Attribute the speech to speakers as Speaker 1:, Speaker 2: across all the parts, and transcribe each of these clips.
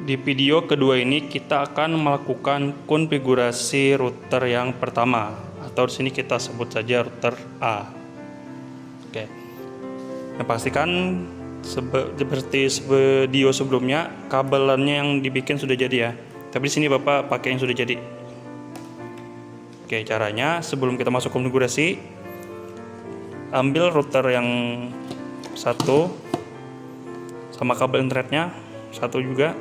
Speaker 1: Di video kedua ini kita akan melakukan konfigurasi router yang pertama, atau di sini kita sebut saja router A. Oke. Yang pastikan seperti video sebelumnya, kabelannya yang dibikin sudah jadi ya. Tapi di sini Bapak pakai yang sudah jadi. Oke, caranya sebelum kita masuk konfigurasi, ambil router yang satu sama kabel internetnya satu juga.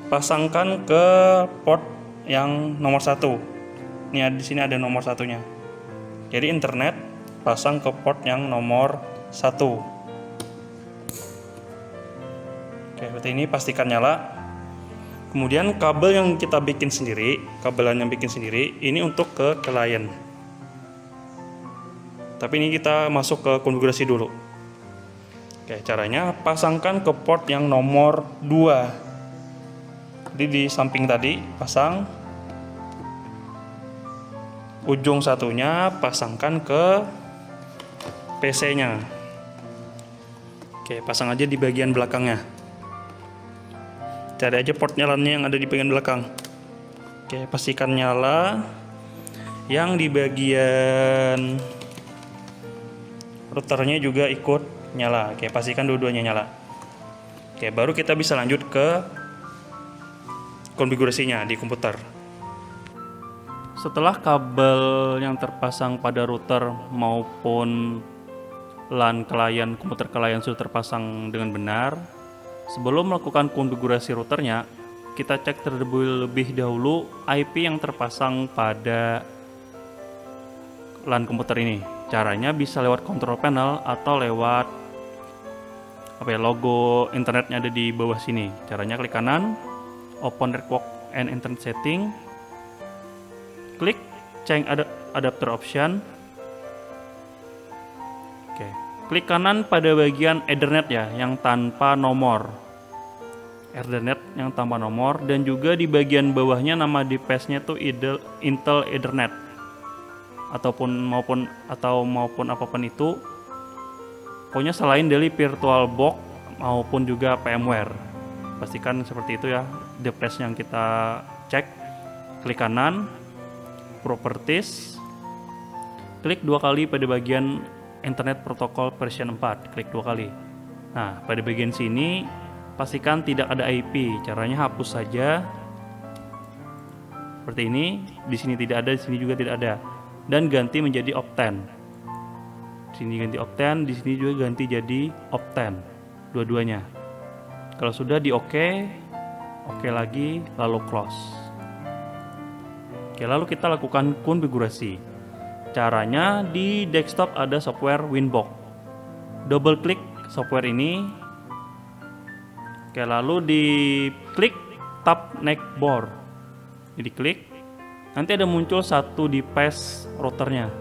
Speaker 1: Pasangkan ke port yang nomor 1. Ini di sini ada nomor satunya. Jadi internet pasang ke port yang nomor 1. Oke, seperti ini, pastikan nyala. Kemudian kabel yang kita bikin sendiri, kabelan yang bikin sendiri, ini untuk ke klien. Tapi ini kita masuk ke konfigurasi dulu. Oke, caranya pasangkan ke port yang nomor 2. Jadi di samping tadi pasang, ujung satunya pasangkan ke PC-nya. Oke, pasang aja di bagian belakangnya. Cari aja port nyalanya yang ada di bagian belakang. Oke, pastikan nyala. Yang di bagian routernya juga ikut nyala. Oke, pastikan dua-duanya nyala. Oke, baru kita bisa lanjut ke konfigurasinya di komputer. Setelah kabel yang terpasang pada router maupun LAN klien, komputer klien sudah terpasang dengan benar, sebelum melakukan konfigurasi routernya, kita cek terlebih dahulu IP yang terpasang pada LAN komputer ini. Caranya bisa lewat control panel atau lewat logo internetnya ada di bawah sini. Caranya klik kanan, open network and internet setting, klik change adapter option. Oke, klik kanan pada bagian Ethernet ya, yang tanpa nomor. Ethernet yang tanpa nomor, dan juga di bagian bawahnya nama device-nya tuh Intel Ethernet maupun apapun itu. Pokoknya selain dari VirtualBox maupun juga VMware. Pastikan seperti itu ya device yang kita cek. Klik kanan, properties, klik 2 kali pada bagian internet protocol version 4, klik 2 kali. Nah, pada bagian sini pastikan tidak ada IP. Caranya hapus saja seperti ini. Di sini tidak ada, di sini juga tidak ada, dan ganti menjadi Opten. Di sini ganti Opten, di sini juga ganti jadi Opten, dua-duanya. Kalau sudah di oke lagi, lalu close. Oke, lalu kita lakukan konfigurasi. Caranya di desktop ada software Winbox. Double klik software ini. Oke, lalu di klik tab next board. Jadi klik, nanti ada muncul satu device routernya.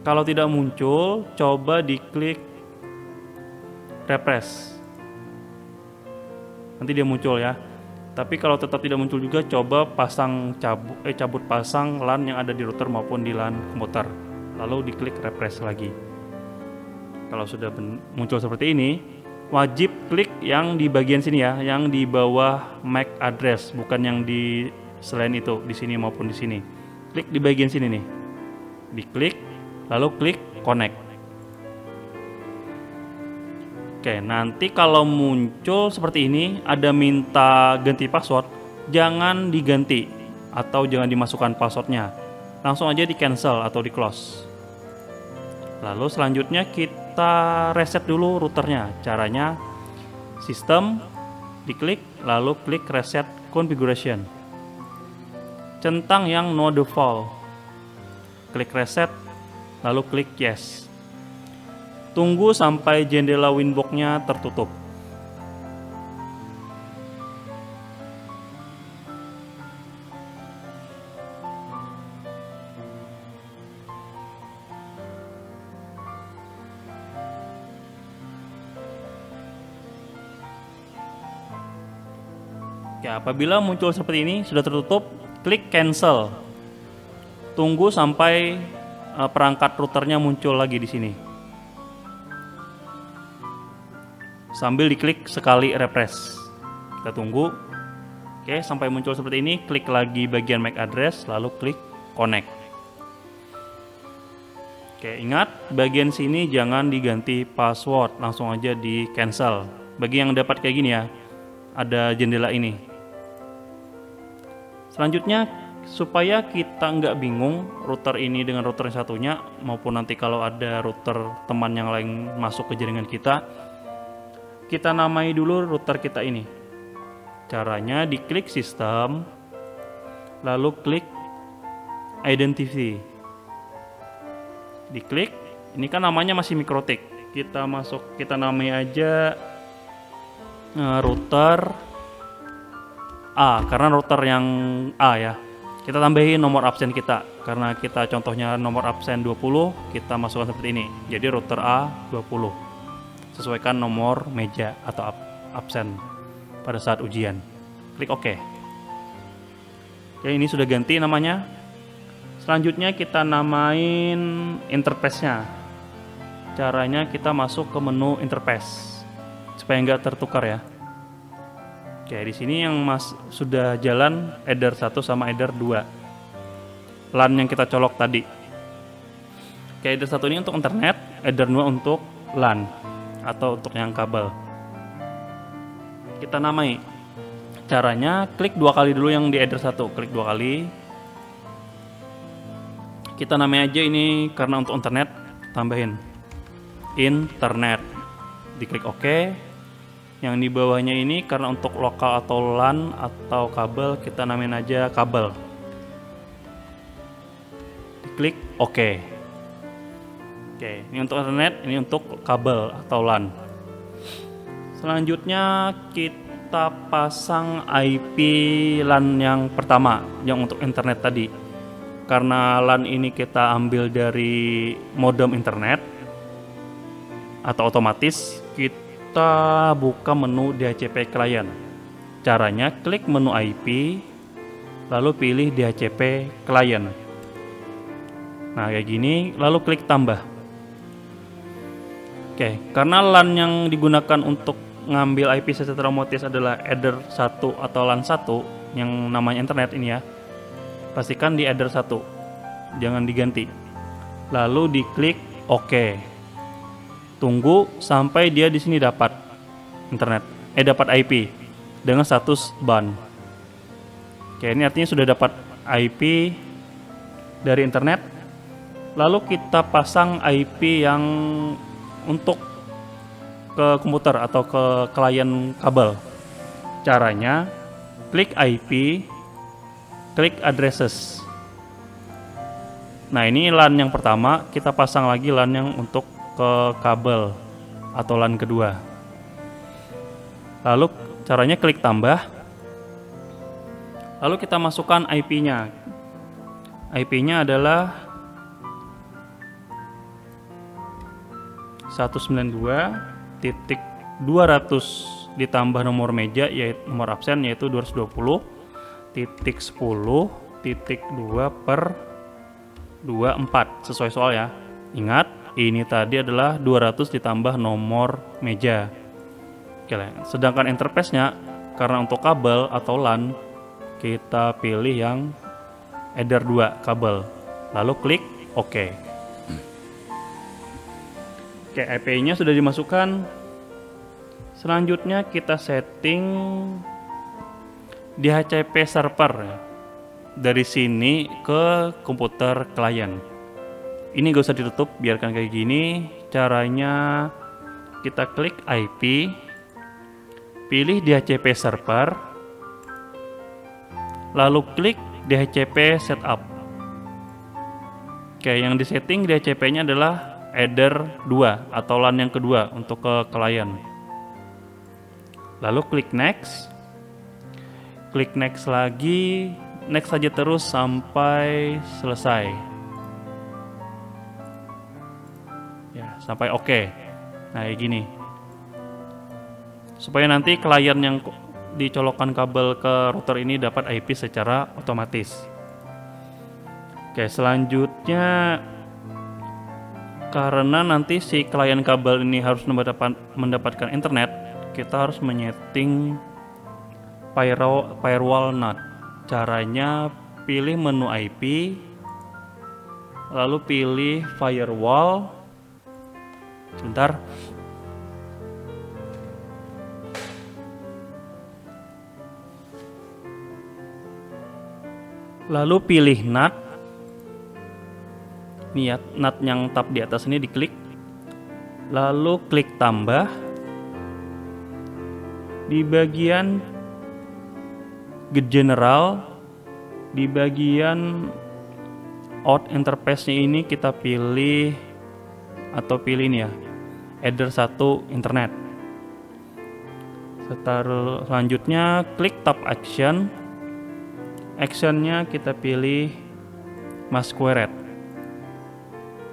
Speaker 1: Kalau tidak muncul, coba diklik refresh. Nanti dia muncul ya. Tapi kalau tetap tidak muncul juga, coba cabut pasang LAN yang ada di router maupun di LAN komputer. Lalu diklik refresh lagi. Kalau sudah muncul seperti ini, wajib klik yang di bagian sini ya, yang di bawah MAC address, bukan yang di selain itu, di sini maupun di sini. Klik di bagian sini nih. Diklik, lalu klik connect. Oke, nanti kalau muncul seperti ini, ada minta ganti password, jangan diganti atau jangan dimasukkan passwordnya. Langsung aja di cancel atau di close. Lalu selanjutnya kita reset dulu routernya. Caranya sistem, diklik, lalu klik reset configuration. Centang yang no default. Klik reset, lalu klik yes. Tunggu sampai jendela Winbox-nya tertutup. Ya, apabila muncul seperti ini, sudah tertutup, klik cancel. Tunggu sampai perangkat routernya muncul lagi di sini. sambil diklik sekali refresh. Kita tunggu. Oke, sampai muncul seperti ini, klik lagi bagian MAC address, lalu klik connect. Oke, ingat bagian sini jangan diganti password, langsung aja di cancel. Bagi yang dapat kayak gini ya, ada jendela ini. Selanjutnya, supaya kita nggak bingung router ini dengan router yang satunya, maupun nanti kalau ada router teman yang lain masuk ke jaringan kita namai dulu router kita ini. Caranya diklik sistem, lalu klik identity. Diklik, ini kan namanya masih Mikrotik. Kita namai aja router A, karena router yang A ya. Kita tambahin nomor absen kita, karena kita contohnya nomor absen 20, kita masukkan seperti ini. Jadi router A 20. Sesuaikan nomor meja atau absen pada saat ujian. Klik OK. Oke, ini sudah ganti namanya. Selanjutnya kita namain interface-nya. Caranya kita masuk ke menu interface supaya nggak tertukar ya. Oke, di sini yang sudah jalan header 1 sama header 2. LAN yang kita colok tadi. Oke, header 1 ini untuk internet, header 2 untuk LAN atau untuk yang kabel. Kita namai. Caranya klik 2 kali dulu yang di header 1, klik 2 kali. Kita namai aja ini karena untuk internet, tambahin internet. Diklik OK. Yang di bawahnya ini karena untuk lokal atau LAN atau kabel, kita namain aja kabel. Diklik OK. Oke, ini untuk internet, ini untuk kabel atau LAN. Selanjutnya kita pasang IP LAN yang pertama, yang untuk internet tadi. Karena LAN ini kita ambil dari modem internet atau otomatis, kita buka menu DHCP client. Caranya klik menu IP, lalu pilih DHCP client. Nah kayak gini, lalu klik tambah. Oke, karena LAN yang digunakan untuk ngambil IP secara otomatis adalah header 1 atau LAN 1 yang namanya internet ini ya. Pastikan di header 1, jangan diganti. Lalu diklik OK. Tunggu sampai dia di sini dapat internet, dapat IP dengan status ban. Oke, ini artinya sudah dapat IP dari internet. Lalu kita pasang IP yang untuk ke komputer atau ke klien kabel. Caranya klik IP, klik addresses. Nah, ini LAN yang pertama, kita pasang lagi LAN yang untuk ke kabel atau LAN kedua. Lalu caranya klik tambah. Lalu kita masukkan IP-nya. IP-nya adalah 192.200 ditambah nomor meja yaitu nomor absen yaitu 220.10.2/24 sesuai soal ya. Ingat, ini tadi adalah 200 ditambah nomor meja. Oke, sedangkan interface-nya karena untuk kabel atau LAN kita pilih yang header 2 kabel. Lalu klik OK. Oke, IP-nya sudah dimasukkan. Selanjutnya kita setting DHCP server dari sini ke komputer klien. Ini gak usah ditutup, biarkan kayak gini. Caranya kita klik IP, pilih DHCP server, lalu klik DHCP setup. Oke, yang disetting DHCP-nya adalah header 2 atau LAN yang kedua untuk ke klien. Lalu klik next. Klik next lagi, next saja terus sampai selesai. Ya, sampai OK. Nah, kayak gini. Supaya nanti klien yang dicolokkan kabel ke router ini dapat IP secara otomatis. Oke, selanjutnya karena nanti si klien kabel ini harus mendapatkan internet, kita harus menyeting firewall NAT. Caranya pilih menu IP, lalu pilih firewall. Sebentar. Lalu pilih NAT. Nih ya, NAT yang tab di atas ini diklik. Lalu klik tambah. Di bagian general, di bagian out interface-nya ini kita pilih ini ya, header 1 internet. Selanjutnya klik tab action. Actionnya kita pilih masquerade.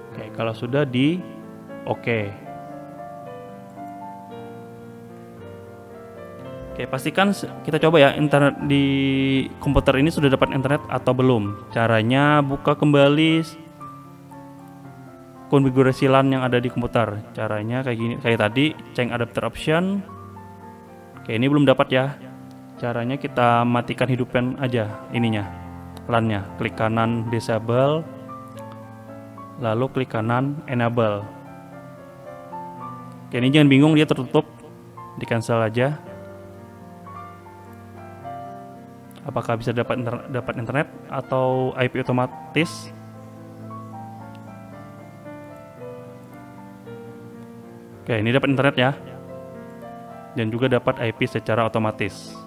Speaker 1: Oke, kalau sudah di oke. Oke, pastikan kita coba ya internet di komputer ini sudah dapat internet atau belum. Caranya buka kembali konfigurasi LAN yang ada di komputer. Caranya kayak gini, kayak tadi, change adapter option. Oke, ini belum dapat ya. Caranya kita matikan hidupkan aja ininya, LAN-nya. Klik kanan disable, lalu klik kanan enable. Oke, ini jangan bingung dia tertutup, di cancel aja. Apakah bisa dapat internet atau IP otomatis? Oke, ini dapat internet ya. Dan juga dapat IP secara otomatis.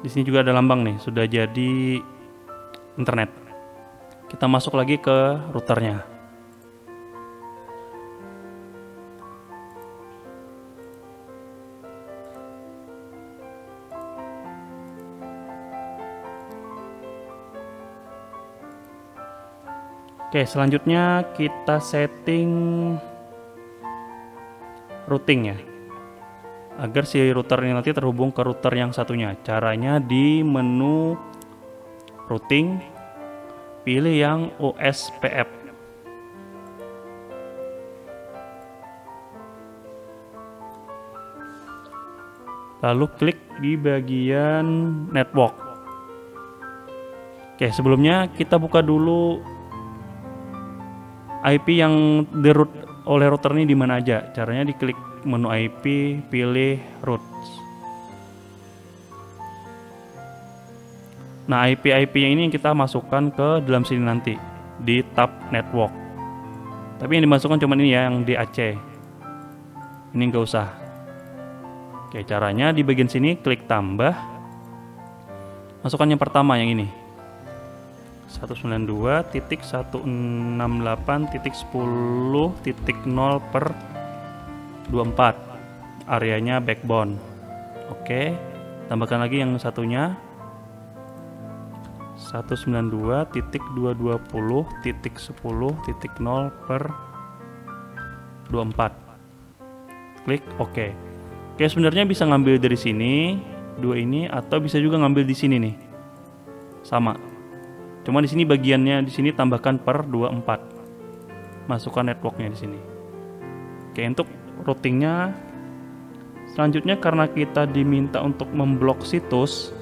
Speaker 1: Di sini juga ada lambang nih, sudah jadi internet. Kita masuk lagi ke routernya. Oke, selanjutnya kita setting routing ya, agar si router ini nanti terhubung ke router yang satunya. Caranya di menu routing, pilih yang OSPF. Lalu klik di bagian network. Oke, sebelumnya kita buka dulu IP yang di root oleh router ini di mana aja. Caranya diklik menu IP, pilih routes. Nah, IP ini kita masukkan ke dalam sini nanti di tab network. Tapi yang dimasukkan cuma ini ya, yang di Aceh. Ini nggak usah. Oke, caranya di bagian sini klik tambah. Masukkan yang pertama yang ini. 192.168.10.0/24, areanya backbone. Oke, tambahkan lagi yang satunya 192.220.10.0/24. Klik oke. Oke, sebenarnya bisa ngambil dari sini dua ini, atau bisa juga ngambil di sini nih, sama. Cuma di sini bagiannya di sini tambahkan per 24. Masukkan networknya di sini. Oke, untuk routingnya selanjutnya, karena kita diminta untuk memblok situs,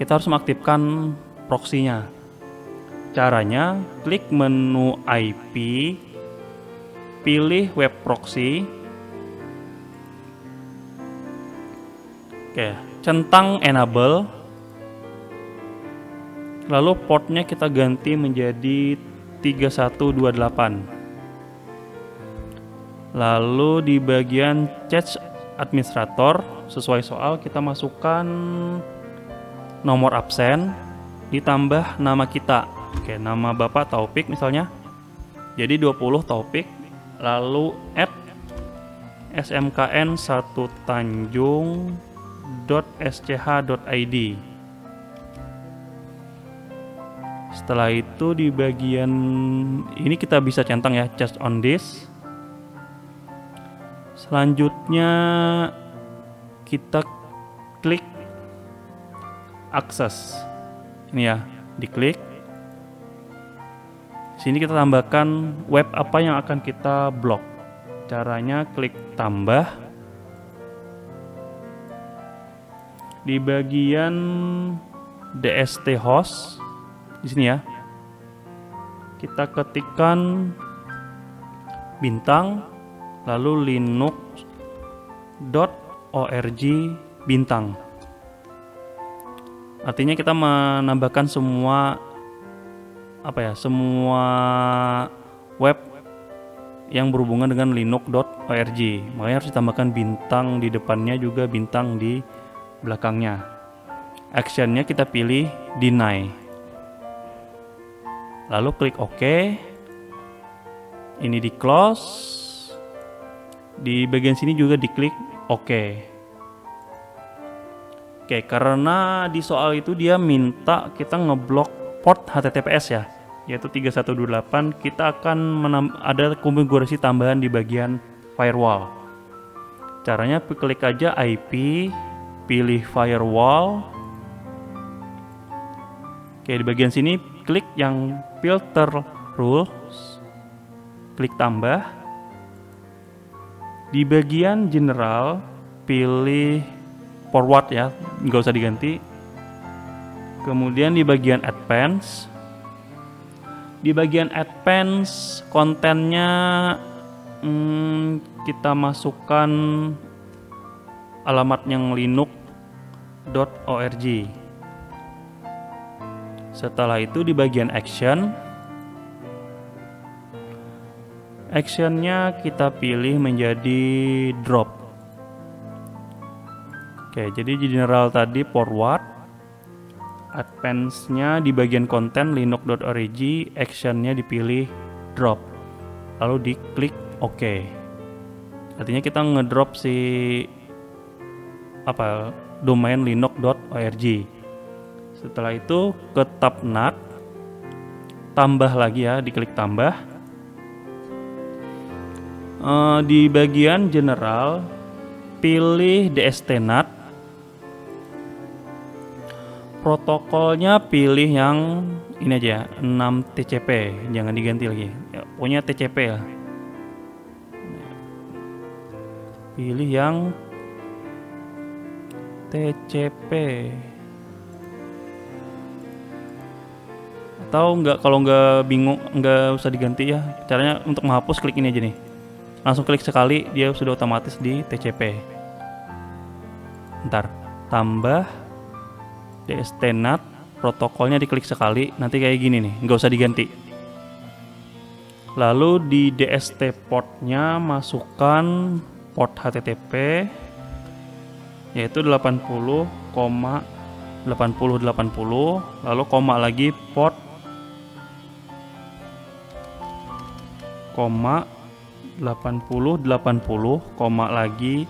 Speaker 1: kita harus mengaktifkan proxy-nya. Caranya klik menu IP, pilih web proxy. Oke, centang enable. Lalu portnya kita ganti menjadi 3128. Lalu di bagian chat administrator, sesuai soal kita masukkan nomor absen ditambah nama kita. Oke, nama Bapak Taufik misalnya. Jadi 20 Taufik, lalu @smkn1tanjung.sch.id. Setelah itu di bagian ini kita bisa centang ya, just on this. Selanjutnya kita klik akses. Ini ya, diklik. Sini kita tambahkan web apa yang akan kita blok. Caranya klik tambah. Di bagian DST host di sini ya. Kita ketikkan bintang lalu linux.org bintang. Artinya kita menambahkan semua semua web yang berhubungan dengan linux.org. Makanya harus ditambahkan bintang di depannya, juga bintang di belakangnya. Actionnya kita pilih deny. Lalu klik OK. Ini di close. Di bagian sini juga diklik OK. Oke, karena di soal itu dia minta kita ngeblok port HTTPS ya, yaitu 3128. Kita akan ada konfigurasi tambahan di bagian firewall. Caranya klik aja IP, pilih firewall. Oke, di bagian sini klik yang filter rules, klik tambah. Di bagian general pilih forward ya, nggak usah diganti. Kemudian di bagian advance, kontennya kita masukkan alamat yang linux.org. Setelah itu di bagian actionnya kita pilih menjadi drop. Oke, jadi di general tadi forward, advance-nya di bagian konten linux.org, action-nya dipilih drop, lalu diklik OK. Artinya kita ngedrop si domain linux.org. Setelah itu ke tab NAT, tambah lagi ya, diklik tambah. Di bagian general pilih DST-NAT. Protokolnya pilih yang ini aja, 6 TCP, jangan diganti lagi ya, pokoknya TCP ya. Pilih yang TCP, atau enggak, kalau enggak bingung enggak usah diganti ya. Caranya untuk menghapus klik ini aja nih, langsung klik sekali dia sudah otomatis di TCP. Ntar tambah DST-NAT, protokolnya diklik sekali, nanti kayak gini nih, nggak usah diganti. Lalu di DST portnya masukkan port HTTP yaitu 80,8080, lalu koma lagi port 8080, koma lagi,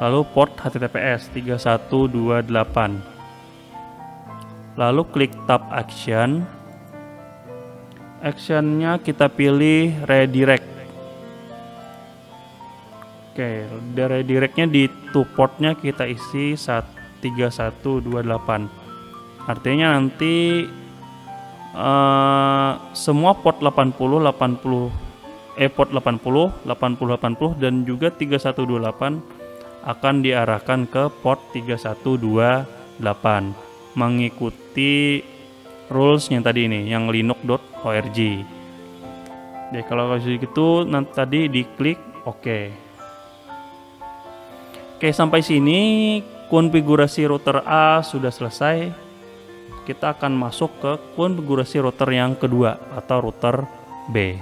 Speaker 1: lalu port HTTPS 3128. Lalu klik tab action. Actionnya kita pilih redirect. Oke, redirectnya di to portnya kita isi 3128. Artinya nanti semua port 80, port 80, 80, dan juga 3128 akan diarahkan ke port 3128 mengikuti rules yang tadi ini, yang linux.org. Jadi kalau gitu nanti tadi diklik OK. Oke, sampai sini konfigurasi router A sudah selesai. Kita akan masuk ke konfigurasi router yang kedua atau router B.